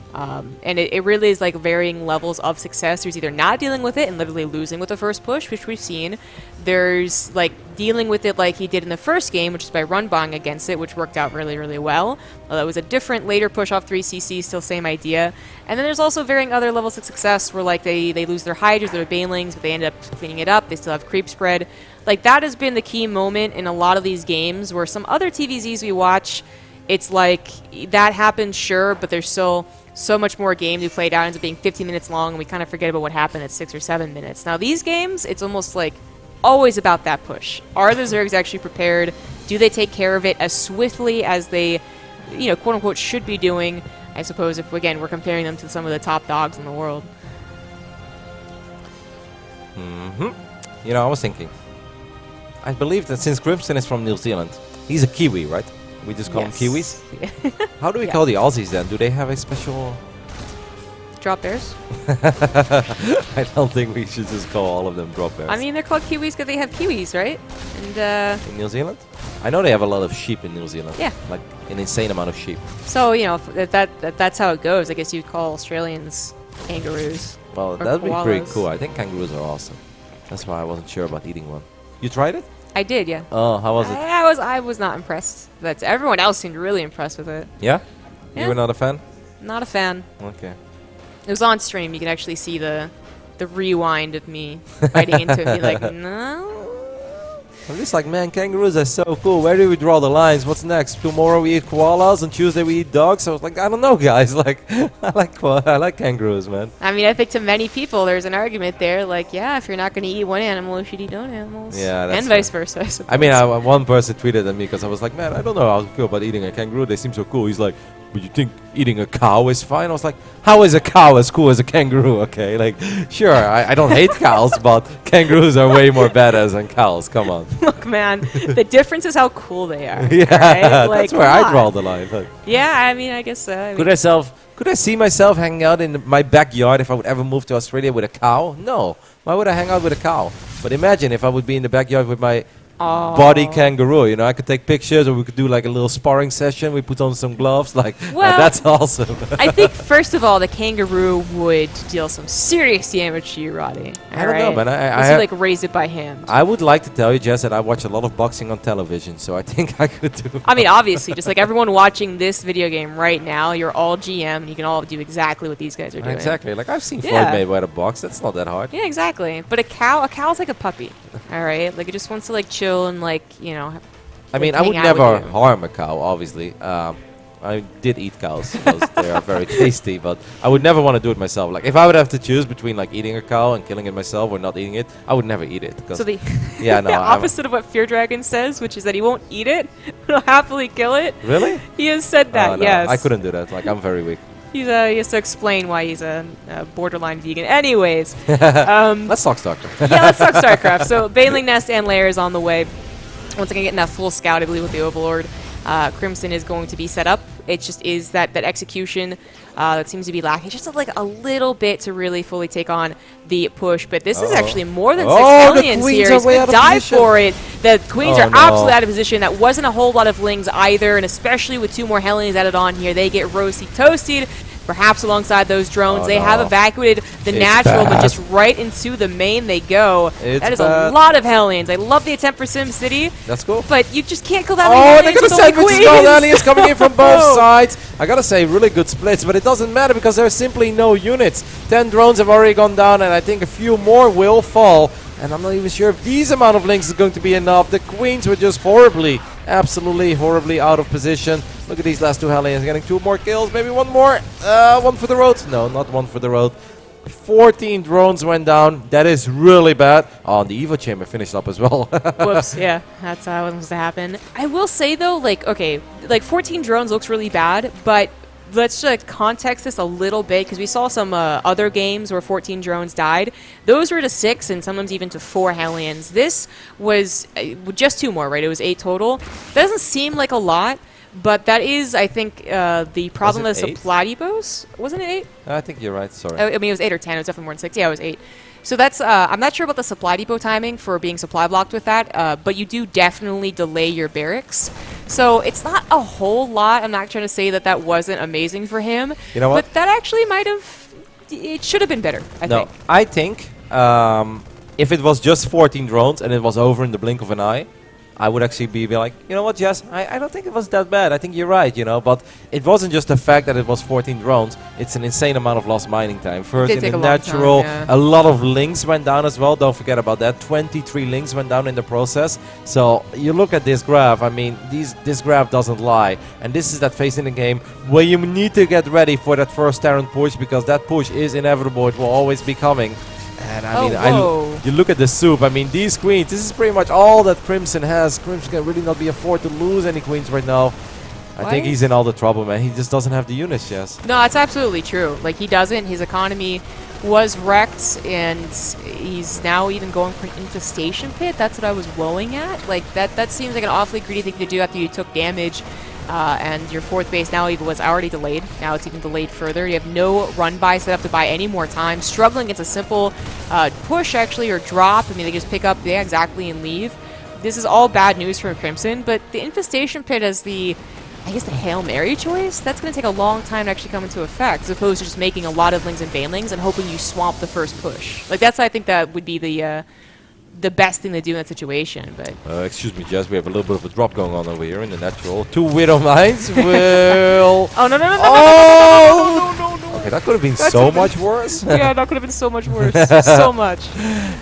[SPEAKER 1] And it really is like varying levels of success. There's either not dealing with it and literally losing with the first push, which we've seen. There's like dealing with it like he did in the first game, which is by run buying against it, which worked out really, really well. It was a different later push off 3cc, still same idea. And then there's also varying other levels of success where like they lose their Hydras, their Banelings, but they end up cleaning it up. They still have creep spread. Like that has been the key moment in a lot of these games where some other TVZs we watch, it's like that happens, sure, but there's still so much more game to play out. It ends up being 15 minutes long, and we kind of forget about what happened at 6 or 7 minutes. Now, these games, it's almost like always about that push. Are the Zergs actually prepared? Do they take care of it as swiftly as they, quote unquote, should be doing? I suppose if, again, we're comparing them to some of the top dogs in the world.
[SPEAKER 2] I was thinking. I believe that since Crimson is from New Zealand, he's a Kiwi, right? We just call them Kiwis?
[SPEAKER 1] Yeah.
[SPEAKER 2] How do we call the Aussies then? Do they have a special...
[SPEAKER 1] Drop bears?
[SPEAKER 2] I don't think we should just call all of them drop bears.
[SPEAKER 1] I mean, they're called Kiwis because they have Kiwis, right? And
[SPEAKER 2] in New Zealand? I know they have a lot of sheep in New Zealand.
[SPEAKER 1] Yeah.
[SPEAKER 2] Like an insane amount of sheep.
[SPEAKER 1] So, if that's how it goes. I guess you'd call Australians kangaroos.
[SPEAKER 2] Well, that would be pretty cool. I think kangaroos are awesome. That's why I wasn't sure about eating one. You tried it?
[SPEAKER 1] I did, yeah.
[SPEAKER 2] Oh, how was it?
[SPEAKER 1] I was not impressed. But everyone else seemed really impressed with it.
[SPEAKER 2] Yeah?
[SPEAKER 1] Yeah.
[SPEAKER 2] You were not a fan?
[SPEAKER 1] Not a fan.
[SPEAKER 2] Okay.
[SPEAKER 1] It was on stream. You can actually see the rewind of me biting into it and be like, no.
[SPEAKER 2] I'm just like, man, kangaroos are so cool. Where do we draw the lines? What's next? Tomorrow we eat koalas, and Tuesday we eat dogs. I was like, I don't know, guys. Like, I like kangaroos, man.
[SPEAKER 1] I mean, I think to many people, there's an argument there. Like, yeah, if you're not going to eat one animal, you should eat no animals.
[SPEAKER 2] Yeah, that's
[SPEAKER 1] and vice versa, I suppose.
[SPEAKER 2] I mean, one person tweeted at me because I was like, man, I don't know how I feel about eating a kangaroo. They seem so cool. He's like, but you think eating a cow is fine? I was like, how is a cow as cool as a kangaroo? Okay, like, sure, I don't hate cows, but kangaroos are way more badass than cows. Come on.
[SPEAKER 1] Look, man, the difference is how cool they are.
[SPEAKER 2] Yeah,
[SPEAKER 1] right? Like,
[SPEAKER 2] that's where I draw the line. Like,
[SPEAKER 1] yeah, I mean, I guess so.
[SPEAKER 2] Could I see myself hanging out in my backyard if I would ever move to Australia with a cow? No. Why would I hang out with a cow? But imagine if I would be in the backyard with my body kangaroo. You know, I could take pictures, or we could do like a little sparring session. We put on some gloves. Like,
[SPEAKER 1] Well,
[SPEAKER 2] that's awesome.
[SPEAKER 1] I think, first of all, the kangaroo would deal some serious damage to you, Roddy.
[SPEAKER 2] I don't know, man.
[SPEAKER 1] Unless you, like, raise it by hand.
[SPEAKER 2] I would like to tell you, Jess, that I watch a lot of boxing on television, so I think I could do.
[SPEAKER 1] I mean, obviously, just like everyone watching this video game right now, you're all GM, and you can all do exactly what these guys are doing.
[SPEAKER 2] Exactly. Like, I've seen
[SPEAKER 1] Yeah.
[SPEAKER 2] Floyd Mayweather box. That's not that hard.
[SPEAKER 1] Yeah, exactly. But a cow's like a puppy, all right? Like, it just wants to, like, chill and, like, you know.
[SPEAKER 2] I mean, I
[SPEAKER 1] hang
[SPEAKER 2] would
[SPEAKER 1] out with
[SPEAKER 2] never
[SPEAKER 1] you.
[SPEAKER 2] harm a cow, obviously. I did eat cows because they are very tasty, but I would never want to do it myself. Like, if I would have to choose between, like, eating a cow and killing it myself or not eating it, I would never eat it.
[SPEAKER 1] So the
[SPEAKER 2] yeah, no,
[SPEAKER 1] opposite of what Fear Dragon says, which is that he won't eat it, he'll happily kill it.
[SPEAKER 2] Really?
[SPEAKER 1] He has said that,
[SPEAKER 2] Oh, no,
[SPEAKER 1] yes.
[SPEAKER 2] I couldn't do that. Like, I'm very weak.
[SPEAKER 1] He has to explain why he's a borderline vegan. Anyways,
[SPEAKER 2] Let's talk StarCraft.
[SPEAKER 1] yeah, let's talk StarCraft. So Baneling Nest and Lair is on the way. Once again, getting that full scout, I believe, with the Overlord. Crimson is going to be set up. It just is that execution that seems to be lacking. Just like a little bit to really fully take on the push. But this is actually more than 6
[SPEAKER 2] the
[SPEAKER 1] Hellions
[SPEAKER 2] queens
[SPEAKER 1] here.
[SPEAKER 2] are
[SPEAKER 1] He's
[SPEAKER 2] way
[SPEAKER 1] going
[SPEAKER 2] out
[SPEAKER 1] to
[SPEAKER 2] of
[SPEAKER 1] dive
[SPEAKER 2] position.
[SPEAKER 1] for it. The Queens
[SPEAKER 2] Oh,
[SPEAKER 1] are
[SPEAKER 2] no.
[SPEAKER 1] absolutely out of position. That wasn't a whole lot of Lings either. And especially with 2 more Hellions added on here, they get roasty toasted. Perhaps alongside those drones.
[SPEAKER 2] Oh,
[SPEAKER 1] they have
[SPEAKER 2] no.
[SPEAKER 1] evacuated the
[SPEAKER 2] It's
[SPEAKER 1] natural, but
[SPEAKER 2] bad.
[SPEAKER 1] just right into the main they go.
[SPEAKER 2] It's
[SPEAKER 1] That is
[SPEAKER 2] bad.
[SPEAKER 1] a lot of Hellions. I love the attempt for SimCity,
[SPEAKER 2] That's cool.
[SPEAKER 1] but you just can't kill that
[SPEAKER 2] Oh,
[SPEAKER 1] many
[SPEAKER 2] they're
[SPEAKER 1] Hellions
[SPEAKER 2] gonna
[SPEAKER 1] with only
[SPEAKER 2] sandwich as
[SPEAKER 1] Queens.
[SPEAKER 2] well. Aliens coming in from both
[SPEAKER 1] Oh.
[SPEAKER 2] sides. I gotta say, really good splits, but it doesn't matter because there's simply no units. 10 drones have already gone down, and I think a few more will fall. And I'm not even sure if these amount of links is going to be enough. The Queens were just absolutely horribly out of position. Look at these last 2 Hellions getting 2 more kills, maybe 1 more. 1 for the road. No, not 1 for the road. 14 drones went down. That is really bad. Oh, and the Evo Chamber finished up as well.
[SPEAKER 1] Whoops, yeah, that's what was supposed to happen. I will say, though, like, okay, like 14 drones looks really bad, but let's just context this a little bit, because we saw some other games where 14 drones died. Those were to 6 and sometimes even to 4 Hellions. This was just 2 more, right? It was 8 total. That doesn't seem like a lot, but that is, I think, the problem with the
[SPEAKER 2] 8?
[SPEAKER 1] supply depots. Wasn't it 8?
[SPEAKER 2] I think you're right. Sorry.
[SPEAKER 1] I mean, it was 8 or 10. It was definitely more than 6. Yeah, it was 8. So that's, I'm not sure about the supply depot timing for being supply blocked with that, but you do definitely delay your barracks. So it's not a whole lot. I'm not trying to say that that wasn't amazing for him.
[SPEAKER 2] You know what?
[SPEAKER 1] But that actually might have, it should have been better, I think.
[SPEAKER 2] I think if it was just 14 drones and it was over in the blink of an eye, I would actually be like, you know what, Jess, I don't think it was that bad. I think you're right, you know. But it wasn't just the fact that it was 14 drones. It's an insane amount of lost mining time. First,
[SPEAKER 1] did
[SPEAKER 2] in
[SPEAKER 1] take
[SPEAKER 2] the
[SPEAKER 1] a long
[SPEAKER 2] natural,
[SPEAKER 1] time, yeah.
[SPEAKER 2] a lot of links went down as well. Don't forget about that. 23 links went down in the process. So you look at this graph. I mean, this graph doesn't lie. And this is that phase in the game where you need to get ready for that first Terran push, because that push is inevitable. It will always be coming. And I mean, you look at the soup. I mean, these queens, this is pretty much all that Crimson has. Crimson can really not be afford to lose any queens right now. I think he's in all the trouble, man. He just doesn't have the units, Jess.
[SPEAKER 1] No, that's absolutely true. Like, he doesn't. His economy was wrecked, and he's now even going for an infestation pit. That's what I was woeing at. Like, that seems like an awfully greedy thing to do after you took damage. And your 4th base now even was already delayed. Now it's even delayed further. You have no run by set up to buy any more time. Struggling against a simple push, actually, or drop. I mean, they just pick up, yeah, exactly, and leave. This is all bad news for Crimson, but the infestation pit as the, I guess, the Hail Mary choice, that's going to take a long time to actually come into effect, as opposed to just making a lot of Lings and Banelings and hoping you swamp the first push. Like, I think that would be the best thing to do in that situation. But
[SPEAKER 2] excuse me, Jess, we have a little bit of a drop going on over here in the natural. 2 Widow Mines will...
[SPEAKER 1] oh, no.
[SPEAKER 2] Okay, that could have been so much worse.
[SPEAKER 1] Yeah, that could have been so much worse. So much.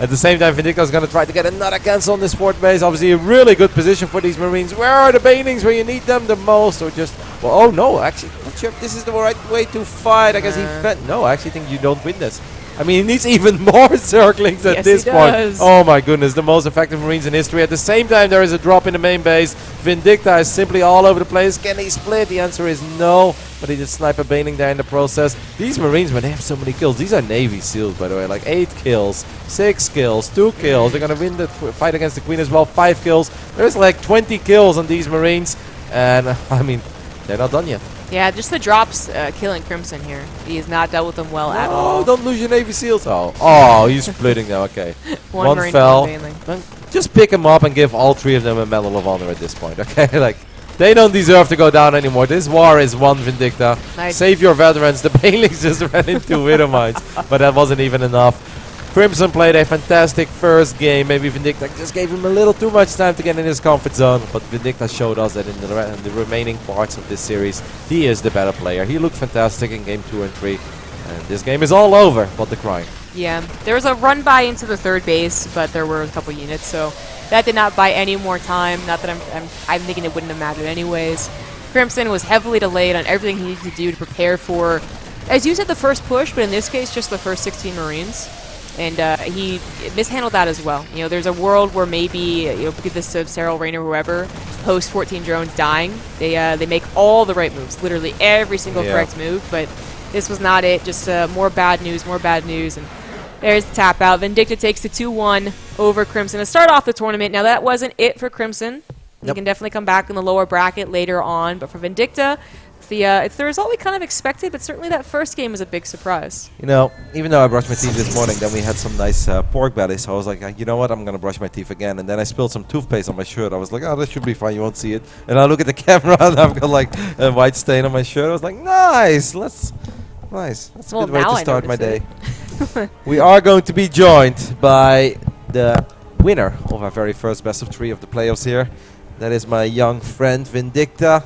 [SPEAKER 2] At the same time, Vindicta is going to try to get another cancel on this port base. Obviously, a really good position for these Marines. Where are the Banelings where you need them the most? Or just... Well, oh, no, actually, not sure if this is the right way to fight. I guess he... No, I actually think you don't win this. I mean, he needs even more circlings at this point.
[SPEAKER 1] Does.
[SPEAKER 2] Oh my goodness, the most effective Marines in history. At the same time, there is a drop in the main base. Vindicta is simply all over the place. Can he split? The answer is no. But he did snipe a Baning there in the process. These Marines, when they have so many kills, these are Navy SEALs, by the way. Like 8 kills, 6 kills, 2 kills. They're going to win the fight against the Queen as well. 5 kills. There's like 20 kills on these Marines. And, I mean, they're not done yet.
[SPEAKER 1] Yeah, just the drops killing Crimson here. He has not dealt with them well at all.
[SPEAKER 2] Oh, don't lose your Navy SEALs. Oh, he's splitting now. Okay.
[SPEAKER 1] One Marine,
[SPEAKER 2] fell.
[SPEAKER 1] one Baneling.
[SPEAKER 2] just pick them up and give all 3 of them a Medal of Honor at this point, okay? Like, they don't deserve to go down anymore. This war is won, Vindicta.
[SPEAKER 1] Nice.
[SPEAKER 2] Save your veterans. The Banelings just ran into Widow Mines, but that wasn't even enough. Crimson played a fantastic first game. Maybe Vindicta just gave him a little too much time to get in his comfort zone, but Vindicta showed us that in the remaining parts of this series, he is the better player. He looked fantastic in game 2 and 3, and this game is all over but the crying.
[SPEAKER 1] Yeah, there was a run by into the third base, but there were a couple units, so that did not buy any more time. Not that I'm thinking it wouldn't have mattered anyways. Crimson was heavily delayed on everything he needed to do to prepare for, as you said, the first push, but in this case, just the first 16 Marines. And he mishandled that as well. You know, there's a world where maybe, you know, give this to Cyril, Rain, or whoever, post 14 drones dying. They make all the right moves, literally every single correct move, but this was not it. Just more bad news, and there's the tap out. Vindicta takes the 2-1 over Crimson to start off the tournament. Now, that wasn't it for Crimson. He can definitely come back in the lower bracket later on, but for Vindicta, it's the result we kind of expected, but certainly that first game was a big surprise.
[SPEAKER 2] You know, even though I brushed my teeth this morning, then we had some nice pork belly, so I was like, you know what, I'm going to brush my teeth again. And then I spilled some toothpaste on my shirt. I was like, oh, that should be fine, you won't see it. And I look at the camera and I've got like a white stain on my shirt. I was like, nice, nice. That's a good way to start my day. We are going to be joined by the winner of our very first best of 3 of the playoffs here. That is my young friend Vindicta.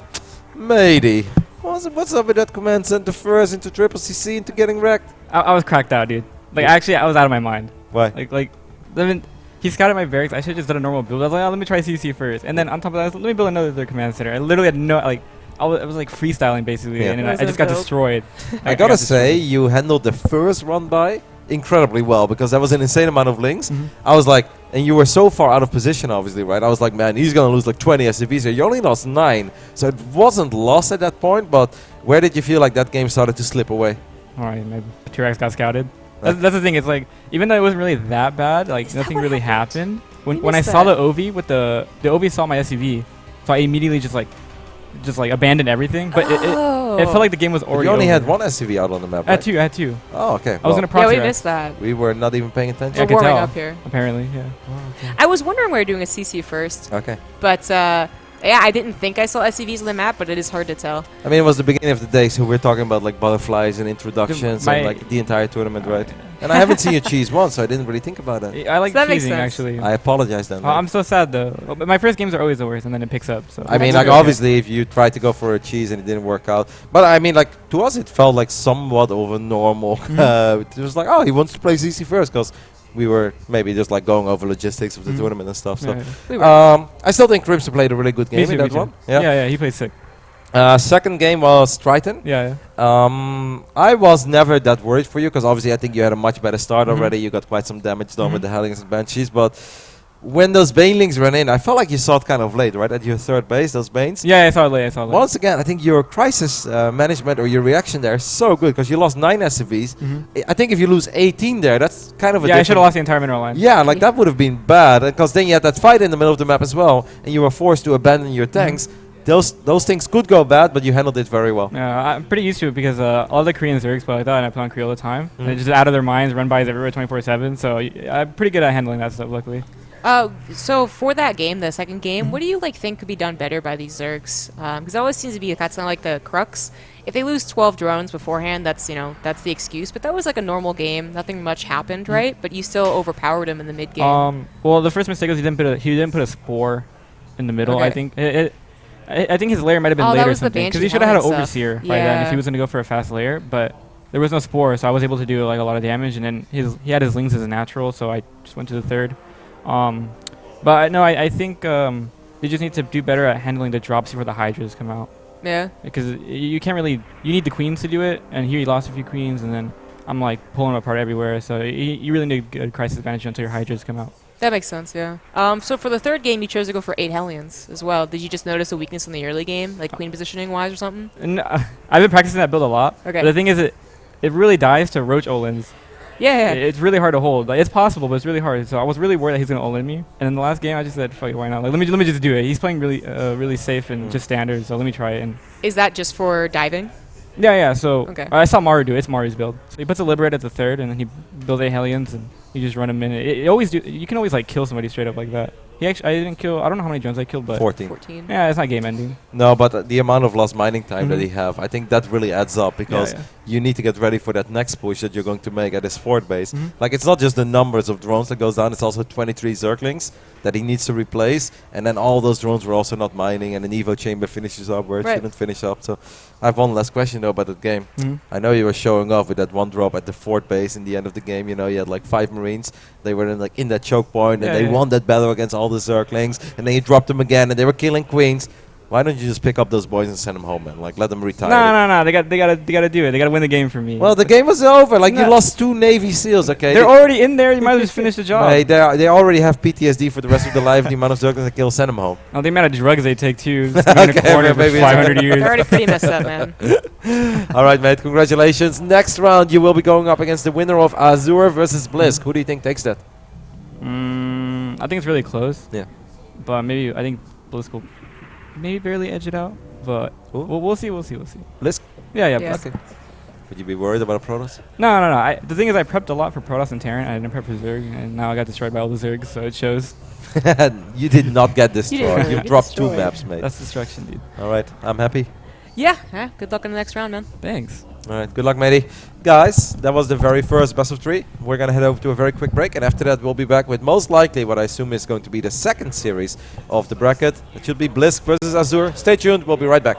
[SPEAKER 2] Matey, what's up with that command center first into triple CC into getting wrecked?
[SPEAKER 3] I was cracked out, dude. Like, actually, I was out of my mind.
[SPEAKER 2] Why?
[SPEAKER 3] Like, I mean, he scouted my barracks. I should have just done a normal build. I was like, oh, let me try CC first. And then on top of that, let me build another command center. I literally had no, like, I was like freestyling basically, and then I just got destroyed.
[SPEAKER 2] I gotta say, you handled the first run by incredibly well, because that was an insane amount of links. I was like, and you were so far out of position, obviously, right? I was like, man, he's gonna lose like 20 SCVs here. You only lost 9, so it wasn't lost at that point. But where did you feel like that game started to slip away?
[SPEAKER 3] All right, my T-Rex got scouted. That's the thing. It's like, even though it wasn't really that bad, like nothing really happened. When I saw the OV with the OV saw my SCV, so I immediately just abandoned everything. But it felt like the game was already.
[SPEAKER 2] You only
[SPEAKER 3] over.
[SPEAKER 2] had 1 SCV out on the map. Right?
[SPEAKER 3] I had two.
[SPEAKER 2] Oh, okay.
[SPEAKER 3] I was gonna proxy.
[SPEAKER 1] Yeah, we missed that.
[SPEAKER 2] We were not even paying attention.
[SPEAKER 3] I could
[SPEAKER 1] warming
[SPEAKER 3] tell.
[SPEAKER 1] up here.
[SPEAKER 3] Apparently, yeah.
[SPEAKER 2] Oh, okay.
[SPEAKER 1] I was wondering why you're doing a CC first.
[SPEAKER 2] Okay.
[SPEAKER 1] But yeah, I didn't think I saw SCVs on the map, but it is hard to tell.
[SPEAKER 2] I mean, it was the beginning of the day, so we're talking about like butterflies and introductions and like the entire tournament, right? And I haven't seen you cheese once, so I didn't really think about it.
[SPEAKER 3] I like
[SPEAKER 1] So that makes
[SPEAKER 3] cheesing,
[SPEAKER 1] sense.
[SPEAKER 3] actually.
[SPEAKER 2] I apologize then.
[SPEAKER 3] I'm so sad though. But my first games are always the worst, and then it picks up. So
[SPEAKER 2] I mean, like obviously, if you tried to go for a cheese and it didn't work out, but I mean, like to us, it felt like somewhat over normal. It was like, oh, he wants to play CC first, because we were maybe just like going over logistics of the tournament and stuff. So, I still think Crimson played a really good game in that one.
[SPEAKER 3] Yeah, he played sick.
[SPEAKER 2] Second game was Triton.
[SPEAKER 3] Yeah.
[SPEAKER 2] I was never that worried for you, because obviously I think you had a much better start already. You got quite some damage done with the Hellions and Banshees, but when those Banelings ran in, I felt like you saw it kind of late, right? At your third base, those Banes.
[SPEAKER 3] Yeah, I saw it late.
[SPEAKER 2] Once again, I think your crisis management or your reaction there is so good, because you lost 9 SCVs. I think if you lose 18 there, that's kind of a
[SPEAKER 3] I should have lost the entire mineral line.
[SPEAKER 2] Yeah, like that would have been bad, because then you had that fight in the middle of the map as well, and you were forced to abandon your tanks. Those things could go bad, but you handled it very well.
[SPEAKER 3] Yeah, I'm pretty used to it, because all the Korean Zergs play like that, and I play on Korea all the time. They're just out of their minds, run bys everywhere 24/7. So I'm pretty good at handling that stuff, luckily.
[SPEAKER 1] So for that game, the second game, what do you think could be done better by these Zergs? Because it always seems to be that's kind of like the crux. If they lose 12 drones beforehand, that's that's the excuse. But that was like a normal game. Nothing much happened, right? But you still overpowered him in the mid game.
[SPEAKER 3] Well, the first mistake was he didn't put a spore in the middle.
[SPEAKER 1] Okay.
[SPEAKER 3] I think I think his layer might have been later or something, because he should have had an overseer by then if he was going to go for a fast layer. But there was no spore, so I was able to do like a lot of damage. And then he had his links as a natural, so I just went to the third. But no, I think they just need to do better at handling the drops before the Hydras come out.
[SPEAKER 1] Yeah.
[SPEAKER 3] Because you can't really, you need the queens to do it, and here he lost a few queens, and then I'm like pulling them apart everywhere. So you really need good crisis management until your Hydras come out.
[SPEAKER 1] That makes sense, yeah. So for the third game, you chose to go for 8 Hellions as well. Did you just notice a weakness in the early game, like queen positioning wise or something?
[SPEAKER 3] And I've been practicing that build a lot. Okay. But the thing is, it really dies to Roach Olins.
[SPEAKER 1] Yeah.
[SPEAKER 3] It's really hard to hold. Like, it's possible, but it's really hard. So I was really worried that he's gonna Olin me. And in the last game, I just said, "Fuck it, why not? Like, let me just do it." He's playing really safe and just standard, so let me try it. And
[SPEAKER 1] is that just for diving?
[SPEAKER 3] Yeah. So
[SPEAKER 1] Okay.
[SPEAKER 3] I saw Maru do it. It's Maru's build. So he puts a Liberate at the 3rd, and then he builds 8 Hellions, and you just run him in. It always do. You can always like kill somebody straight up like that. He actually, I didn't kill. I don't know how many drones I killed, but
[SPEAKER 2] 14.
[SPEAKER 3] Yeah, it's not game ending.
[SPEAKER 2] No, but the amount of lost mining time that he have, I think that really adds up because you need to get ready for that next push that you're going to make at his fort base. Like, it's not just the numbers of drones that goes down, it's also 23 Zerglings that he needs to replace, and then all those drones were also not mining, and an Evo chamber finishes up where it shouldn't finish up. So I have one last question though about that game. I know you were showing off with that one drop at the fort base in the end of the game. You know, you had like 5 Marines. They were in that choke point, and they won that battle against all the Zerglings, and then you dropped them again, and they were killing queens. Why don't you just pick up those boys and send them home, man? Like, let them retire.
[SPEAKER 3] No. They gotta do it. They gotta win the game for me.
[SPEAKER 2] Well, the game was over. Like, you lost 2 Navy SEALs, okay?
[SPEAKER 3] They're already in there. You might as well just finish the job.
[SPEAKER 2] Hey, they already have PTSD for the rest of their life. The amount of Zerglings they kill, send them home.
[SPEAKER 3] Oh, the amount of drugs they take too. In a corner for 500 years.
[SPEAKER 1] They're already pretty messed up, man.
[SPEAKER 2] All right, mate. Congratulations. Next round, you will be going up against the winner of Azure versus Blisk. Who do you think takes that?
[SPEAKER 3] I think it's really close.
[SPEAKER 2] Yeah.
[SPEAKER 3] But maybe I think Blisk will maybe barely edge it out. But we'll see.
[SPEAKER 2] Blisk?
[SPEAKER 3] Yeah.
[SPEAKER 1] Yes.
[SPEAKER 3] Blisk.
[SPEAKER 2] Okay. Would you be worried about a Protoss?
[SPEAKER 3] No. The thing is, I prepped a lot for Protoss and Terran. I didn't prep for Zerg, and now I got destroyed by all the Zergs, so it shows.
[SPEAKER 2] You did not get destroyed. You dropped
[SPEAKER 1] destroyed.
[SPEAKER 2] 2 maps, mate.
[SPEAKER 3] That's destruction, dude.
[SPEAKER 2] All right. I'm happy.
[SPEAKER 1] Yeah. Good luck in the next round, man.
[SPEAKER 3] Thanks.
[SPEAKER 2] All right, good luck, matey. Guys, that was the very first best of 3. We're going to head over to a very quick break, and after that we'll be back with most likely what I assume is going to be the second series of the bracket. It should be Blisk versus Azure. Stay tuned, we'll be right back.